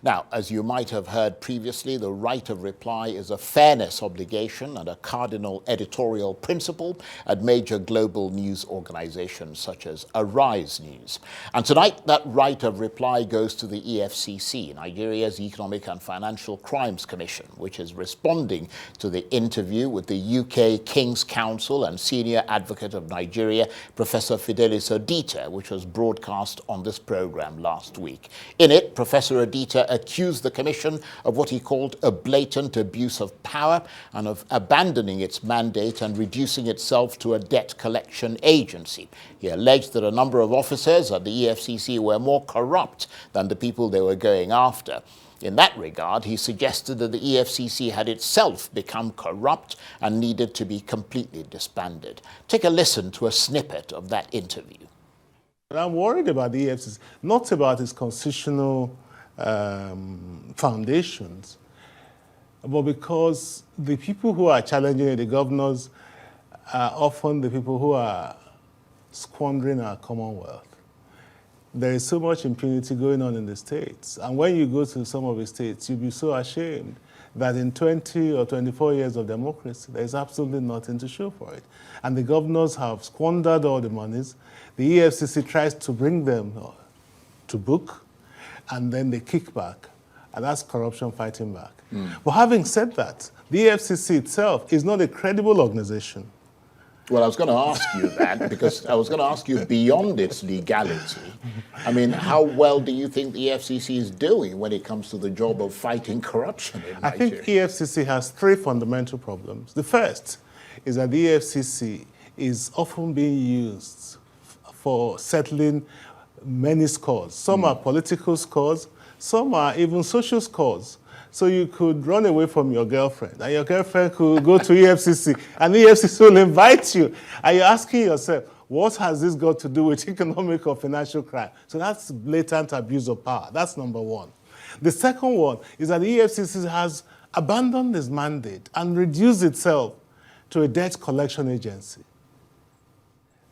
Now, as you might have heard previously, the right of reply is a fairness obligation and a cardinal editorial principle at major global news organizations such as Arise News. And tonight, that right of reply goes to the EFCC, Nigeria's Economic and Financial Crimes Commission, which is responding to the interview with the UK King's Counsel and Senior Advocate of Nigeria, Professor Fidelis Odita, which was broadcast on this program last week. In it, Professor Odita accused the Commission of what he called a blatant abuse of power and of abandoning its mandate and reducing itself to a debt collection agency. He alleged that a number of officers at the EFCC were more corrupt than the people they were going after. In that regard, he suggested that the EFCC had itself become corrupt and needed to be completely disbanded. Take a listen to a snippet of that interview. I'm worried about the EFCC, not about its constitutional foundations, but because the people who are challenging it, the governors, are often the people who are squandering our commonwealth. There is so much impunity going on in the states. And when you go to some of the states, you'll be so ashamed that in 20 or 24 years of democracy, there's absolutely nothing to show for it. And the governors have squandered all the monies. The EFCC tries to bring them to book, and then they kick back. And that's corruption fighting back. But having said that, the EFCC itself is not a credible organization. Well, I was going to ask you that because I was going to ask you beyond its legality. I mean, how well do you think the EFCC is doing when it comes to the job of fighting corruption in Nigeria? I think EFCC has three fundamental problems. The first is that the EFCC is often being used for settling many scores. Some are political scores, some are even social scores. So you could run away from your girlfriend, and your girlfriend could go to EFCC, and the EFCC will invite you. And you're asking yourself, what has this got to do with economic or financial crime? So that's blatant abuse of power. That's number one. The second one is that the EFCC has abandoned its mandate and reduced itself to a debt collection agency.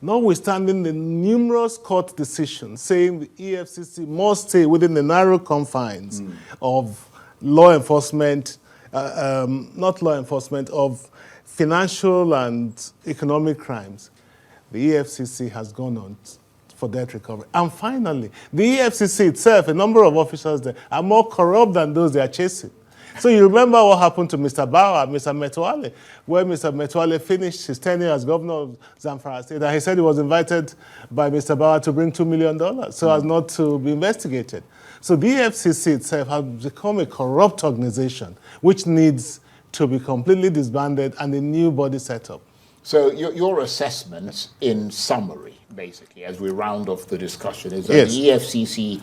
Notwithstanding the numerous court decisions saying the EFCC must stay within the narrow confines of law enforcement, not law enforcement, of financial and economic crimes, the EFCC has gone on for debt recovery. And finally, the EFCC itself, a number of officers there, are more corrupt than those they are chasing. So you remember what happened to Mr. Bawa, Mr. Metwale, where Mr. Metwale finished his tenure as governor of Zamfara State, and he said he was invited by Mr. Bawa to bring $2 million so as not to be investigated. So the EFCC itself has become a corrupt organization which needs to be completely disbanded and a new body set up. So your assessment, in summary, basically, as we round off the discussion, is that Yes. the EFCC,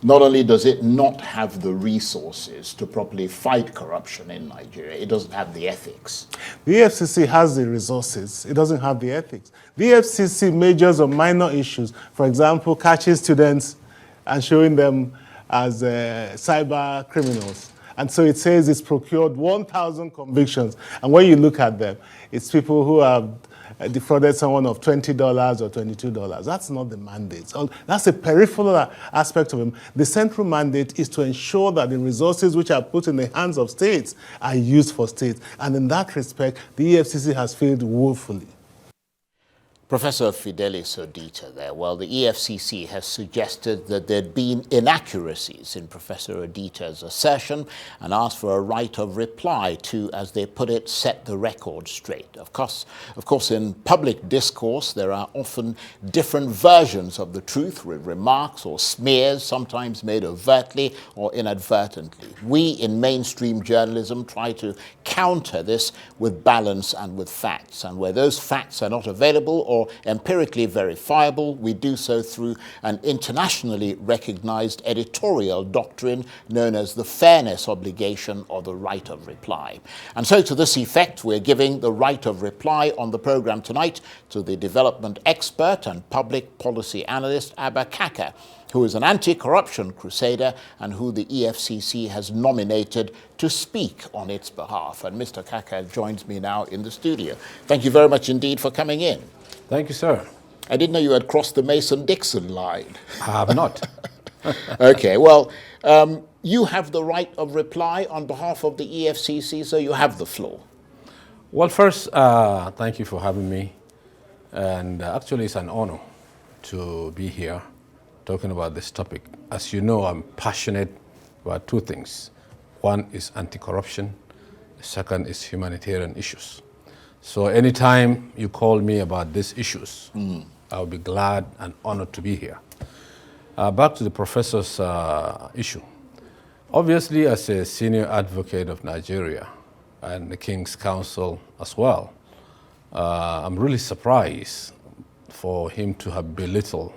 not only does it not have the resources to properly fight corruption in Nigeria, it doesn't have the ethics. The EFCC has the resources, it doesn't have the ethics. The EFCC majors on minor issues, for example, catching students and showing them as cyber criminals. And so it says it's procured 1,000 convictions. And when you look at them, it's people who have defrauded someone of $20 or $22. That's not the mandate. That's a peripheral aspect of it. The central mandate is to ensure that the resources which are put in the hands of states are used for states. And in that respect, the EFCC has failed woefully. Professor Fidelis Odita there. Well, the EFCC has suggested that there'd been inaccuracies in Professor Odita's assertion and asked for a right of reply to, as they put it, set the record straight. Of course, in public discourse, there are often different versions of the truth with remarks or smears, sometimes made overtly or inadvertently. We in mainstream journalism try to counter this with balance and with facts. And where those facts are not available or empirically verifiable, we do so through an internationally recognized editorial doctrine known as the fairness obligation or the right of reply. And so to this effect, we're giving the right of reply on the program tonight to the development expert and public policy analyst Abba Kaka, who is an anti-corruption crusader and who the EFCC has nominated to speak on its behalf. And Mr. Kaka joins me now in the studio. Thank you very much indeed for coming in. Thank you, sir. I didn't know you had crossed the Mason-Dixon line. I have not. Okay, well, you have the right of reply on behalf of the EFCC, so you have the floor. Well, first, thank you for having me. And actually, it's an honor to be here talking about this topic. As you know, I'm passionate about two things. One is anti-corruption. The second is humanitarian issues. So anytime you call me about these issues, I'll be glad and honored to be here. Back to the professor's issue. Obviously, as a senior advocate of Nigeria and the King's Council as well, I'm really surprised for him to have belittled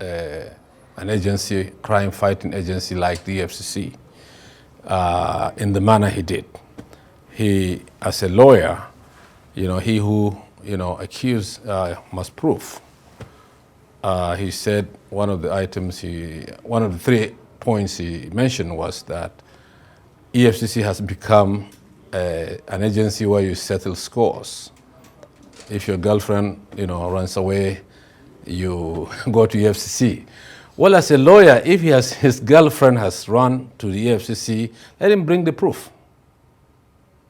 an agency, crime-fighting agency like the EFCC in the manner he did. He, as a lawyer, he who, accused must prove. He said one of the 3 points he mentioned was that EFCC has become an agency where you settle scores. If your girlfriend, runs away, you go to EFCC. Well, as a lawyer, if his girlfriend has run to the EFCC, let him bring the proof.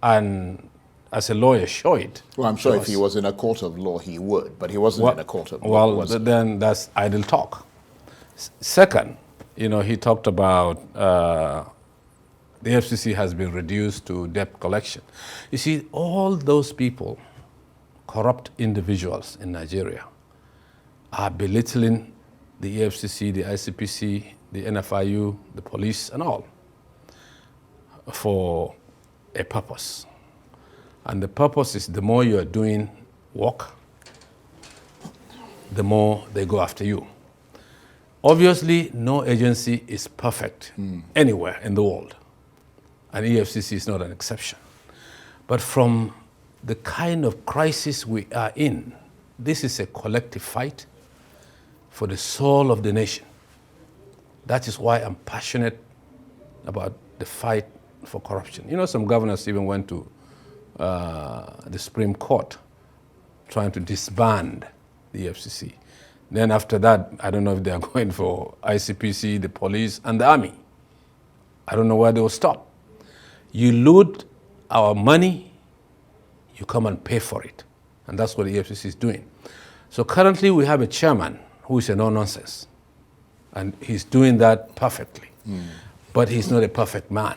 And as a lawyer, show it. Well, I'm sure if he was in a court of law, he would, but he wasn't in a court of law. Well, then that's idle talk. Second, he talked about the FCC has been reduced to debt collection. You see, all those people, corrupt individuals in Nigeria, are belittling the EFCC, the ICPC, the NFIU, the police, and all for a purpose. And the purpose is the more you are doing work, the more they go after you. Obviously, no agency is perfect anywhere in the world, and EFCC is not an exception. But from the kind of crisis we are in, this is a collective fight for the soul of the nation. That is why I'm passionate about the fight for corruption. Some governors even went to the Supreme Court trying to disband the EFCC. Then after that, I don't know if they are going for ICPC, the police, and the army. I don't know where they will stop. You loot our money, you come and pay for it. And that's what the EFCC is doing. So currently we have a chairman who is a no-nonsense. And he's doing that perfectly. But he's not a perfect man.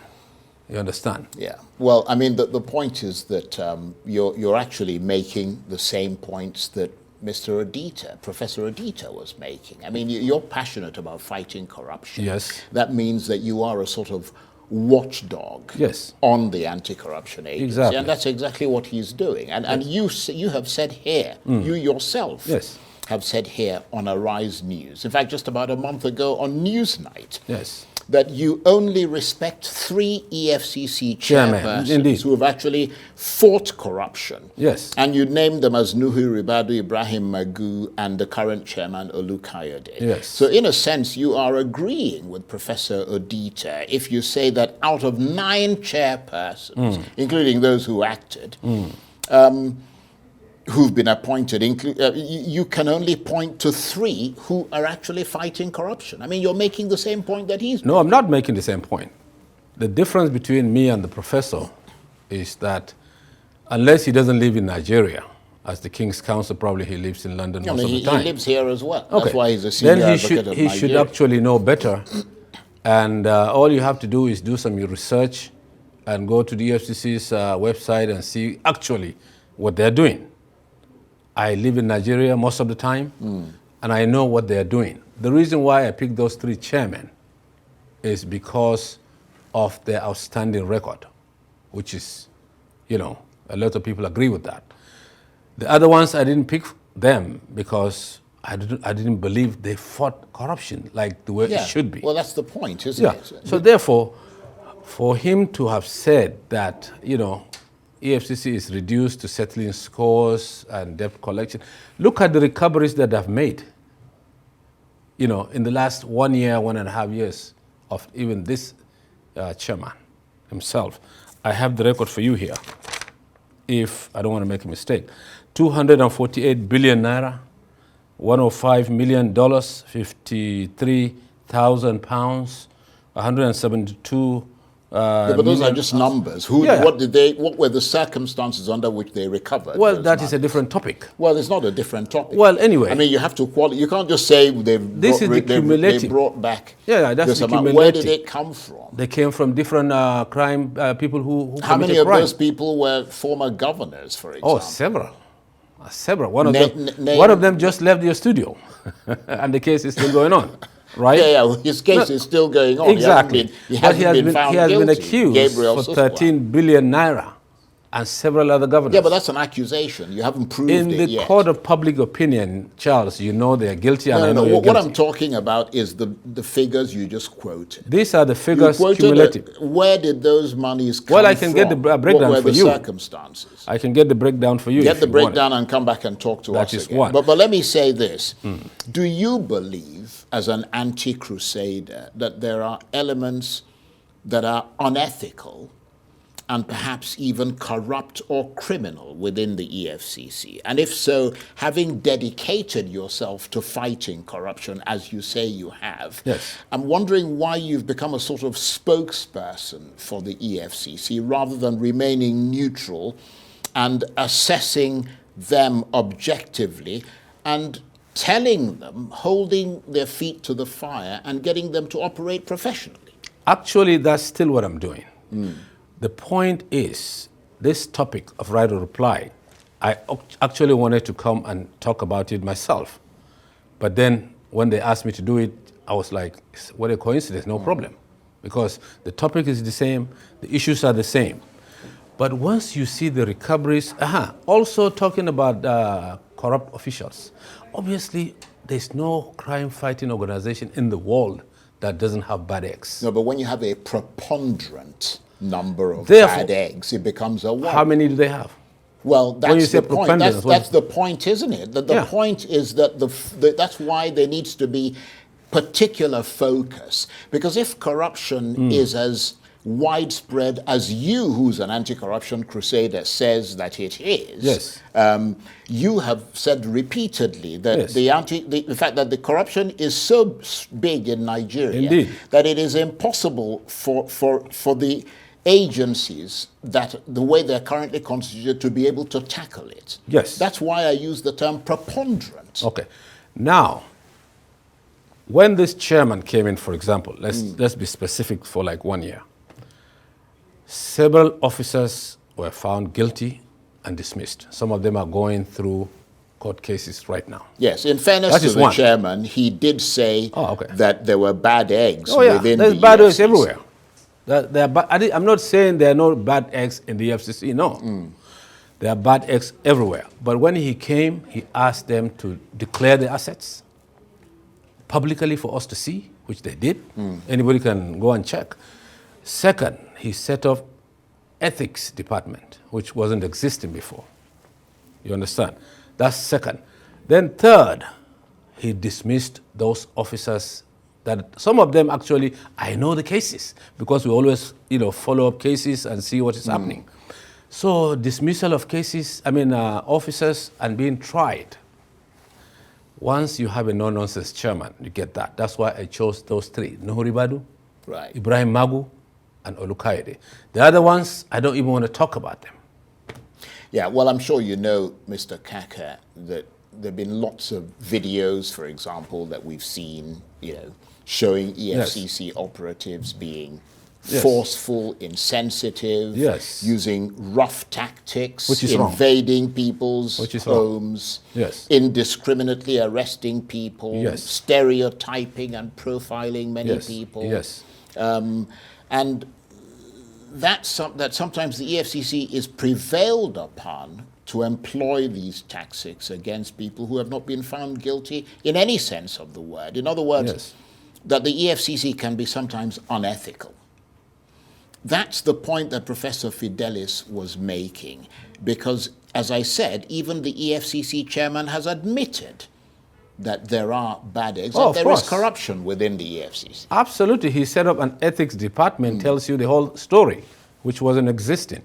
You understand? Yeah. Well, I mean, the point is that you're actually making the same points that Mr. Odita, Professor Odita was making. I mean, you're passionate about fighting corruption. Yes. That means that you are a sort of watchdog on the anti-corruption agency. Exactly. And that's exactly what he's doing. And you have said here, you yourself have said here on Arise News, in fact, just about a month ago on Newsnight, that you only respect 3 EFCC chairpersons who have actually fought corruption. And you named them as Nuhu Ribadu, Ibrahim Magu, and the current chairman, Olukayode. So in a sense, you are agreeing with Professor Odita if you say that out of 9 chairpersons, including those who acted, who've been appointed, you can only point to 3 who are actually fighting corruption. I mean, you're making the same point that he's making. No, I'm not making the same point. The difference between me and the professor is that unless he doesn't live in Nigeria, as the King's Counsel, probably he lives in London most of the time. He lives here as well. That's why he's a senior advocate of Nigeria. He should actually know better. And all you have to do is do some research and go to the EFCC's website and see actually what they're doing. I live in Nigeria most of the time, and I know what they're doing. The reason why I picked those 3 chairmen is because of their outstanding record, which is, a lot of people agree with that. The other ones, I didn't pick them because I didn't believe they fought corruption like the way it should be. Well, that's the point, isn't it? So therefore, for him to have said that, EFCC is reduced to settling scores and debt collection. Look at the recoveries that I've made, in the last 1 year, 1.5 years of even this chairman himself. I have the record for you here, if I don't want to make a mistake. 248 billion naira, $105 million, 100,000 pounds, 172. Yeah, but those are just numbers. What were the circumstances under which they recovered? Well, that is a different topic. Well, it's not a different topic. Well, anyway. I mean, you have to you can't just say they brought back that's this the amount. cumulative. Where did it come from? They came from different crime people who How many crime. of those people were former governors, for example? Oh, several. One of them just left your studio, and the case is still going on. Right? Yeah, his case is still going on. Exactly. He hasn't been found guilty. Been accused for 13 billion naira and several other governors. Yeah, but that's an accusation. You haven't proved it yet. In the court of public opinion, Charles, you know they're guilty and I know you're guilty. What I'm talking about is the figures you just quoted. These are the figures cumulative. Where did those monies come from? Well, I can get the breakdown for you. What were the circumstances? I can get the breakdown for you. Get the breakdown and come back and talk to us again. That is one. But let me say this. Do you believe, as an anti-Crusader, that there are elements that are unethical and perhaps even corrupt or criminal within the EFCC? And if so, having dedicated yourself to fighting corruption, as you say you have, yes. I'm wondering why you've become a sort of spokesperson for the EFCC rather than remaining neutral and assessing them objectively and telling them, holding their feet to the fire and getting them to operate professionally. Actually, that's still what I'm doing. The point is, this topic of right of reply, I actually wanted to come and talk about it myself. But then when they asked me to do it, I was like, what a coincidence, no problem. Because the topic is the same, the issues are the same. But once you see the recoveries, also talking about corrupt officials, obviously there's no crime-fighting organization in the world that doesn't have bad eggs. No, but when you have a preponderant number of bad eggs, it becomes a worry. How many do they have? Well, that's the point. That's the point, isn't it? The point is that that's why there needs to be particular focus. Because if corruption is as widespread as you, who's an anti-corruption crusader, says that it is, you have said repeatedly that the fact that the corruption is so big in Nigeria that it is impossible for the agencies that the way they're currently constituted to be able to tackle it. Yes. That's why I use the term preponderant. Okay. Now, when this chairman came in, for example, let's be specific for like 1 year. Several officers were found guilty and dismissed. Some of them are going through court cases right now. Yes, in fairness to the chairman, he did say that there were bad eggs within the EFCC. There's bad eggs everywhere. I'm not saying there are no bad eggs in the EFCC, no. There are bad eggs everywhere. But when he came, he asked them to declare the assets publicly for us to see, which they did. Anybody can go and check. Second, he set up ethics department, which wasn't existing before. You understand? That's second. Then third, he dismissed those officers that some of them actually, I know the cases because we always, follow up cases and see what is happening. So dismissal of cases, officers and being tried. Once you have a no-nonsense chairman, you get that. That's why I chose those three, Nuhu Ribadu, Ibrahim Magu, and Olukaide. The other ones, I don't even want to talk about them. Yeah, well, I'm sure you know, Mr. Kaka, that there have been lots of videos, for example, that we've seen, showing EFCC operatives being forceful, insensitive, using rough tactics, invading people's homes, indiscriminately arresting people, stereotyping and profiling many people. And that sometimes the EFCC is prevailed upon to employ these tactics against people who have not been found guilty in any sense of the word. In other words, that the EFCC can be sometimes unethical. That's the point that Professor Fidelis was making, because, as I said, even the EFCC chairman has admitted that there are bad eggs, and there is corruption within the EFCC. Absolutely. He set up an ethics department, tells you the whole story, which wasn't existing.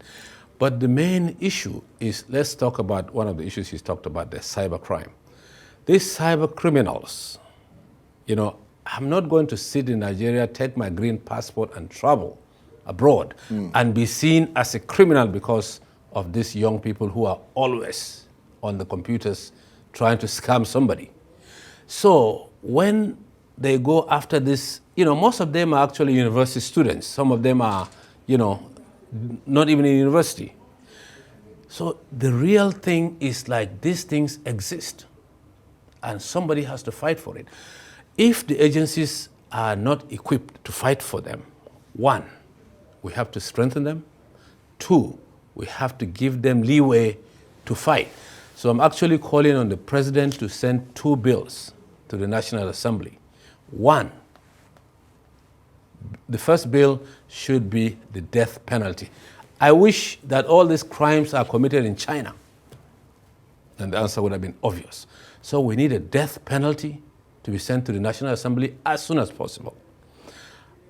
But the main issue is, let's talk about one of the issues he's talked about, the cybercrime. These cyber criminals, I'm not going to sit in Nigeria, take my green passport and travel abroad and be seen as a criminal because of these young people who are always on the computers trying to scam somebody. So when they go after this, most of them are actually university students. Some of them are, not even in university. So the real thing is like these things exist and somebody has to fight for it. If the agencies are not equipped to fight for them, 1, we have to strengthen them. 2, we have to give them leeway to fight. So I'm actually calling on the president to send 2 bills to the National Assembly. 1, the first bill should be the death penalty. I wish that all these crimes are committed in China. And the answer would have been obvious. So we need a death penalty to be sent to the National Assembly as soon as possible.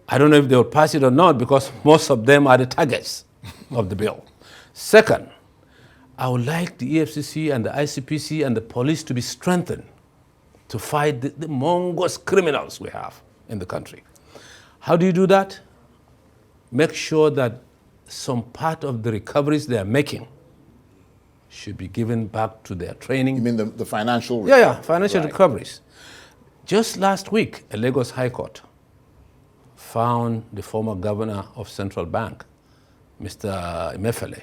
I don't know if they will pass it or not because most of them are the targets of the bill. Second, I would like the EFCC and the ICPC and the police to be strengthened to fight the monstrous criminals we have in the country. How do you do that? Make sure that some part of the recoveries they are making should be given back to their training. You mean the financial recovery? Yeah, financial recoveries. Just last week, a Lagos High Court found the former governor of Central Bank, Mr. Emefiele,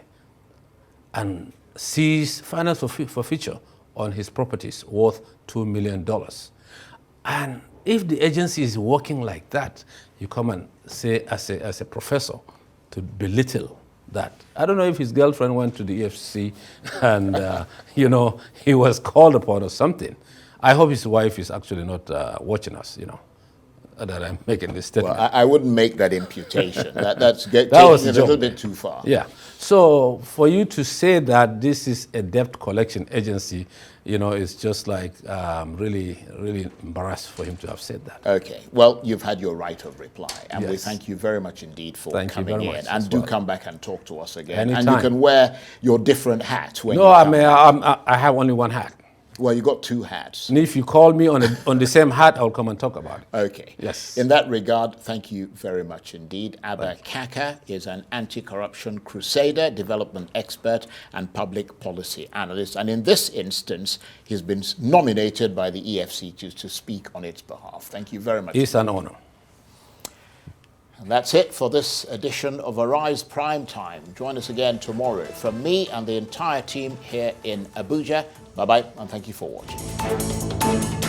and seized finance forfeiture on his properties worth $2 million. And if the agency is working like that, you come and say as a professor to belittle that. I don't know if his girlfriend went to the EFCC and, he was called upon or something. I hope his wife is actually not watching us, that I'm making this statement. Well, I wouldn't make that imputation. That's taking it a little bit too far. Yeah. So for you to say that this is a debt collection agency, it's just like really, really embarrassed for him to have said that. Okay. Well, you've had your right of reply, and we Yes. thank you very much indeed for Thank you coming very in. much And as do well. come back and talk to us again. Anytime. And you can wear your different hats when No, you I come mean, back. I have only one hat. Well, you got 2 hats. And if you call me on the same hat, I'll come and talk about it. Okay. Yes. In that regard, thank you very much indeed. Abba Kaka is an anti-corruption crusader, development expert, and public policy analyst. And in this instance, he's been nominated by the EFCC to speak on its behalf. Thank you very much. It's an honor. And that's it for this edition of Arise Prime Time. Join us again tomorrow. From me and the entire team here in Abuja, bye-bye, and thank you for watching.